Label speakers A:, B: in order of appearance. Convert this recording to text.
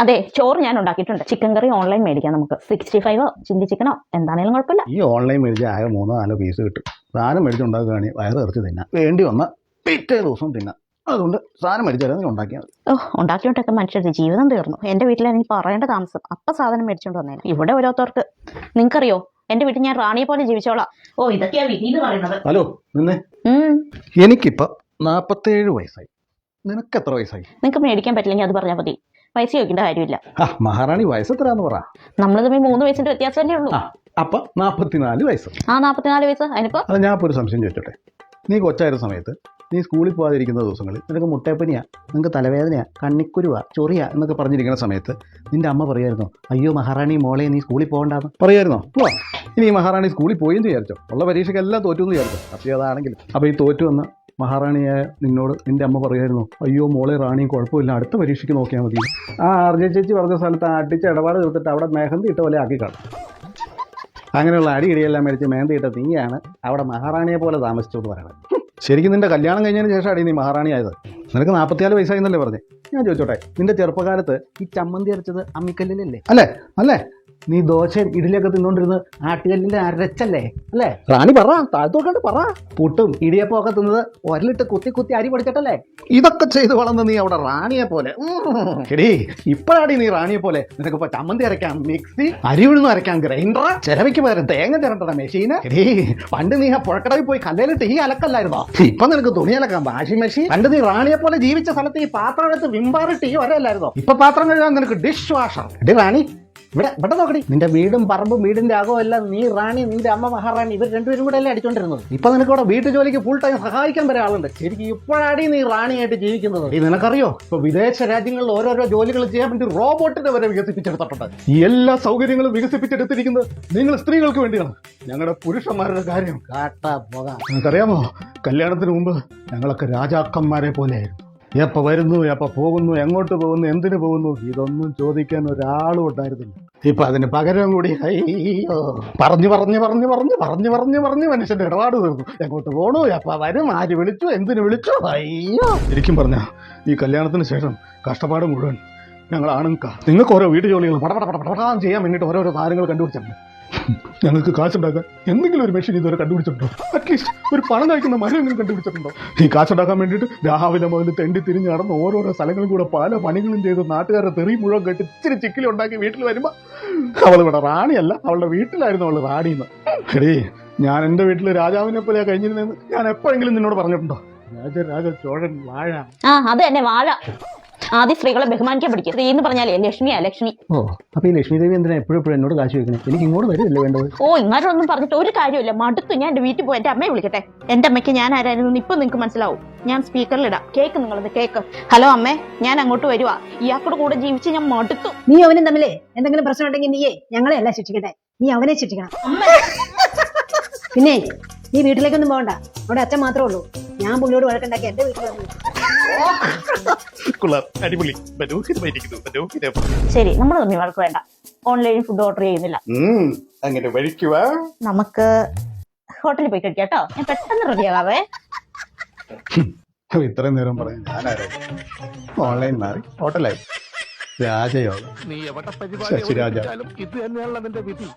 A: അതെ, ചോറ് ഞാൻ ഉണ്ടാക്കിയിട്ടുണ്ട്. ചിക്കൻ കറി ഓൺലൈൻ മേടിക്കാം നമുക്ക്. 65 ചില്ലി ചിക്കനോ എന്താണേലും കുഴപ്പമില്ല.
B: ഈ ഓൺലൈൻ മേടിച്ചാൽ ആകെ 3-4 പീസ് കിട്ടും. സാധനം മേടിച്ചുണ്ടാക്കുകയാണെങ്കിൽ വയറ് ഇറച്ച് തിന്നാം, വേണ്ടി വന്ന പിറ്റേ ദിവസം തിന്നാം. അതുകൊണ്ട് സാധനം മേടിച്ചാൽ നീ ഉണ്ടാക്കിയാൽ മതി.
A: ഉണ്ടാക്കിയോണ്ടൊക്കെ മനുഷ്യരുടെ ജീവിതം തീർന്നു. എൻ്റെ വീട്ടിലെനിക്ക് പറയേണ്ട താമസം അപ്പം സാധനം മേടിച്ചോണ്ട് വന്നേനെ. ഇവിടെ ഓരോരുത്തർക്ക് നിങ്ങൾക്കറിയോ, എൻ്റെ വീട്ടിൽ ഞാൻ റാണിയെ പോലെ ജീവിച്ചോളാം. ഇതൊക്കെയാ വിധി എന്ന് പറയുന്നത്.
B: ഹലോ നിന്നെ, എനിക്കിപ്പോ 47 വയസ്സായി. നിനക്ക് എത്ര വയസ്സായി?
A: നിങ്ങൾക്ക് മേടിക്കാൻ പറ്റില്ലെങ്കിൽ അത് പറഞ്ഞാൽ മതി. പൈസ ചോദിക്കേണ്ട കാര്യമില്ല.
B: മഹാറാണി വയസ്സ് എത്രയാന്ന് പറ.
A: നമ്മൾ തമ്മിൽ 3 വയസ്സിന്റെ വ്യത്യാസമല്ലേ ഉള്ളൂ.
B: അപ്പൊ 44 വയസ്സ്.
A: 44 വയസ്സ്. അതിനിപ്പോ
B: അത് ഞാൻ ഒരു സംശയം ചോദിച്ചോട്ടെ. നീ കൊച്ചായിരുന്ന സമയത്ത് നീ സ്കൂളിൽ പോകാതിരിക്കുന്ന ദിവസങ്ങളിൽ നിനക്ക് മുട്ടയപ്പനിയാ, നിനക്ക് തലവേദനയാ, കണ്ണിക്കുരുവാ, ചൊറിയാ എന്നൊക്കെ പറഞ്ഞിരിക്കുന്ന സമയത്ത് നിന്റെ അമ്മ പറയായിരുന്നോ, അയ്യോ മഹാറാണി മോളെ നീ സ്കൂളിൽ പോകണ്ടെന്ന് പറയായിരുന്നോ? ഇനി ഈ മഹാറാണി സ്കൂളിൽ പോയെന്ന് വിചാരിച്ചോ, ഉള്ള പരീക്ഷയ്ക്കെല്ലാം തോറ്റു എന്ന് വിചാരിച്ചോ. അപ്പോൾ അതാണെങ്കിലും അപ്പോൾ ഈ തോറ്റു വന്ന മഹാറാണിയായ നിന്നോട് നിന്റെ അമ്മ പറയായിരുന്നു, അയ്യോ മോളെ റാണി കുഴപ്പമില്ല, അടുത്ത പരീക്ഷയ്ക്ക് നോക്കിയാൽ മതി. ആർജ ചേച്ചി പറഞ്ഞ സ്ഥലത്ത് അടിച്ച് ഇടപാട് തീർത്തിട്ട് അവിടെ മെഹന്തി ഇട്ട പോലെ ആക്കി കാണും. അങ്ങനെയുള്ള അടിയിടിയെല്ലാം മേടിച്ച് മെഹന്തി ഇട്ട നീയാണ് അവിടെ മഹാറാണിയെ പോലെ താമസിച്ചു എന്ന് പറയണത്. ശരിക്കും നിന്റെ കല്യാണം കഴിഞ്ഞതിന് ശേഷമാണ് നീ മഹാറാണി ആയത്. നിനക്ക് 44 വയസ്സായി എന്നല്ലേ പറഞ്ഞേ? ഞാൻ ചോദിച്ചോട്ടെ, നിന്റെ ചെറുപ്പകാലത്ത് ഈ ചമ്മന്തി അരച്ചത് അമ്മിക്കല്ലിലല്ലേ? അല്ലേ നീ ദോശയും ഇഡലിയൊക്കെ തിന്നോണ്ടിരുന്ന് ആട്ടുകല്ലിൽ അരച്ചല്ലേ? അല്ലേ? റാണി പറ, താഴത്തോട്ട് പറ. പുട്ടും ഇടിയപ്പം ഒക്കെ തിന്നത് ഒരലിട്ട് കുത്തി കുത്തി അരി പഠിച്ചിട്ടല്ലേ? ഇതൊക്കെ ചെയ്ത് വളർന്ന് നീ അവിടെ റാണിയെ പോലെ. എടീ, ഇപ്പോഴാടി നീ റാണിയെ പോലെ. നിനക്കിപ്പോ ചമ്മന്തി അരയ്ക്കാൻ മിക്സി, അരി ഉഴുന്ന് അരയ്ക്കാൻ ഗ്രൈൻഡർ, ചിലവയ്ക്ക് പകരം തേങ്ങ ചിരട്ടണ മെഷീന്. എടീ, പണ്ട് നീ ആ പുഴക്കടവിൽ പോയി കല്ലേലിട്ട് ഈ അലക്കല്ലായിരുന്നോ? ഇപ്പൊ നിനക്ക് തുണി അലക്കാൻ വാഷിംഗ് മെഷീൻ. പണ്ട് നീ റാണിയെ പോലെ ജീവിച്ച സ്ഥലത്ത് ഈ പാത്രം എടുത്ത് വിമ്പാറിട്ട് ഈ ഒരല്ലായിരുന്നോ? ഇപ്പൊ പാത്രം കഴുകാൻ നിനക്ക് ഡിഷ് വാഷർ. എടീ റാണി, ഇവിടെ നോക്കടി, നിന്റെ വീടും പറമ്പും വീടിന്റെ അകവും എല്ലാം നീ റാണി, നിന്റെ അമ്മ മഹാറാണി, ഇവർ രണ്ടുപേരും കൂടെ അല്ലേ അടിച്ചോണ്ടിരുന്നത്. ഇപ്പൊ നിനക്ക് ഇവിടെ വീട്ടു ജോലിക്ക് ഫുൾ ടൈം സഹായിക്കാൻ വരെ ആളുണ്ട്. ശരിക്കും ഇപ്പോഴാടി നീ റാണിയായിട്ട് ജീവിക്കുന്നത്. ഈ നിനക്കറിയോ, ഇപ്പൊ വിദേശ രാജ്യങ്ങളിൽ ഓരോരോ ജോലികൾ ചെയ്യാൻ വേണ്ടി റോബോട്ടിനെ വരെ വികസിപ്പിച്ചെടുത്തിട്ടുണ്ട്. ഈ എല്ലാ സൗകര്യങ്ങളും വികസിപ്പിച്ചെടുത്തിരിക്കുന്നത് നിങ്ങൾ സ്ത്രീകൾക്ക് വേണ്ടിയാണ്. ഞങ്ങളുടെ പുരുഷന്മാരുടെ കാര്യം കാട്ടാ പോകാം. നിനക്കറിയാമോ, കല്യാണത്തിന് മുമ്പ് ഞങ്ങളൊക്കെ രാജാക്കന്മാരെ പോലെയായിരുന്നു. എപ്പോൾ വരുന്നു, എപ്പോൾ പോകുന്നു, എങ്ങോട്ട് പോകുന്നു, എന്തിനു പോകുന്നു, ഇതൊന്നും ചോദിക്കാൻ ഒരാളും ഉണ്ടായിരുന്നില്ല. ഇപ്പൊ അതിന് പകരം കൂടി അയ്യോ പറഞ്ഞു മനുഷ്യന്റെ ഇടപാട് തീർന്നു. എങ്ങോട്ട് പോകണു, എപ്പോൾ വരും, ആര് വിളിച്ചു, എന്തിനു വിളിച്ചു. അയ്യോ, ശരിക്കും പറഞ്ഞ ഈ കല്യാണത്തിന് ശേഷം കഷ്ടപ്പാട് മുഴുവൻ ഞങ്ങൾ നിങ്ങൾക്ക് ഓരോ വീട്ടു ജോലികൾ പടപടപടപടാൻ ചെയ്യാൻ വേണ്ടിയിട്ട് ഓരോരോ താരങ്ങൾ കണ്ടുപിടിച്ചിട്ടുണ്ട്. ഞങ്ങൾക്ക് കാശുണ്ടാക്കാൻ എന്തെങ്കിലും ഒരു മെഷീൻ ഇതുവരെ കണ്ടുപിടിച്ചിട്ടുണ്ടോ? അറ്റ്ലീസ്റ്റ് ഒരു പണം കഴിക്കുന്ന മരം കണ്ടുപിടിച്ചിട്ടുണ്ടോ? ഈ കാശുണ്ടാക്കാൻ വേണ്ടിയിട്ട് രാവിലെ മുതൽ തെണ്ടി തിരിഞ്ഞ് നടന്ന് ഓരോരോ സ്ഥലങ്ങളും കൂടെ പല പണികളും ചെയ്ത് നാട്ടുകാരുടെ തെറി മുഴുവൻ കേട്ട് ഇച്ചിരി ചിക്കിലി ഉണ്ടാക്കി വീട്ടിൽ വരുമ്പോൾ അവളിവിടെ റാണിയല്ല, അവളുടെ വീട്ടിലായിരുന്നു അവൾ റാണിന്ന്. എടീ, ഞാൻ എൻ്റെ വീട്ടിൽ രാജാവിനെ പോലെ കഴിഞ്ഞിരുന്നെന്ന് ഞാൻ എപ്പോഴെങ്കിലും നിന്നോട് പറഞ്ഞിട്ടുണ്ടോ? രാജരാജ ചോഴൻ വാഴ.
A: അത് തന്നെ വാഴ. ആദ്യം സ്ത്രീകളെ ബഹുമാനിക്കാൻ പഠിക്കുക. സ്ത്രീ എന്ന് പറഞ്ഞാലേ ലക്ഷ്മിയാ, ലക്ഷ്മി.
B: അപ്പൊ ഈ ലക്ഷ്മി ദേവി എന്തിനാ എപ്പോഴും എന്നോട് കാശ് വെക്കണേ? എനിക്ക് ഇങ്ങോട്ട് വരില്ലേ വേണ്ടത്?
A: ഇങ്ങോട്ടൊന്നും പറഞ്ഞിട്ട് ഒരു കാര്യമില്ല. മടുത്തു. ഞാൻ എന്റെ വീട്ടിൽ പോയി എന്റെ അമ്മയെ വിളിക്കട്ടെ. എന്റെ അമ്മയ്ക്ക് ഞാൻ ആരായിരുന്നു ഇപ്പൊ നിങ്ങൾക്ക് മനസ്സിലാവും. ഞാൻ സ്പീക്കറിലിടാം, കേക്ക് നിങ്ങളത് കേക്ക്. ഹലോ അമ്മേ, ഞാൻ അങ്ങോട്ട് വരുവാ. ഇയാളുടെ കൂടെ ജീവിച്ച് ഞാൻ മടുത്തു.
C: നീ അവനും തമ്മിലേ എന്തെങ്കിലും പ്രശ്നം ഉണ്ടെങ്കിൽ നീയേ ഞങ്ങളെ അല്ല ശിക്ഷിക്കട്ടെ, നീ അവനെ ശിക്ഷിക്കണം. പിന്നെ നീ വീട്ടിലേക്കൊന്നും പോകണ്ട, അവിടെ അച്ഛൻ മാത്രമേ ഉള്ളൂ. ഞാൻ പുള്ളിയോട് വഴക്കുണ്ടാക്കി എന്റെ വീട്ടിൽ വന്നു.
A: ശരി, നമ്മൾ തമ്മിൽ വഴക്ക് വേണ്ട. ഓൺലൈൻ ഫുഡ് ഓർഡർ ചെയ്യുന്നില്ല. നമുക്ക് ഹോട്ടലിൽ പോയി കഴിക്കാം കേട്ടോ. ഞാൻ പെട്ടെന്ന് റെഡിയാകാവേ.
B: ഇത്രയും നേരം പറയാം ഞാനാരായി? ഓൺലൈൻ മാറി ഹോട്ടലായി. രാജയോഗം, ശശിരാജ.
D: ഇത് തന്നെയാണല്ലോ നിന്റെ വിധി.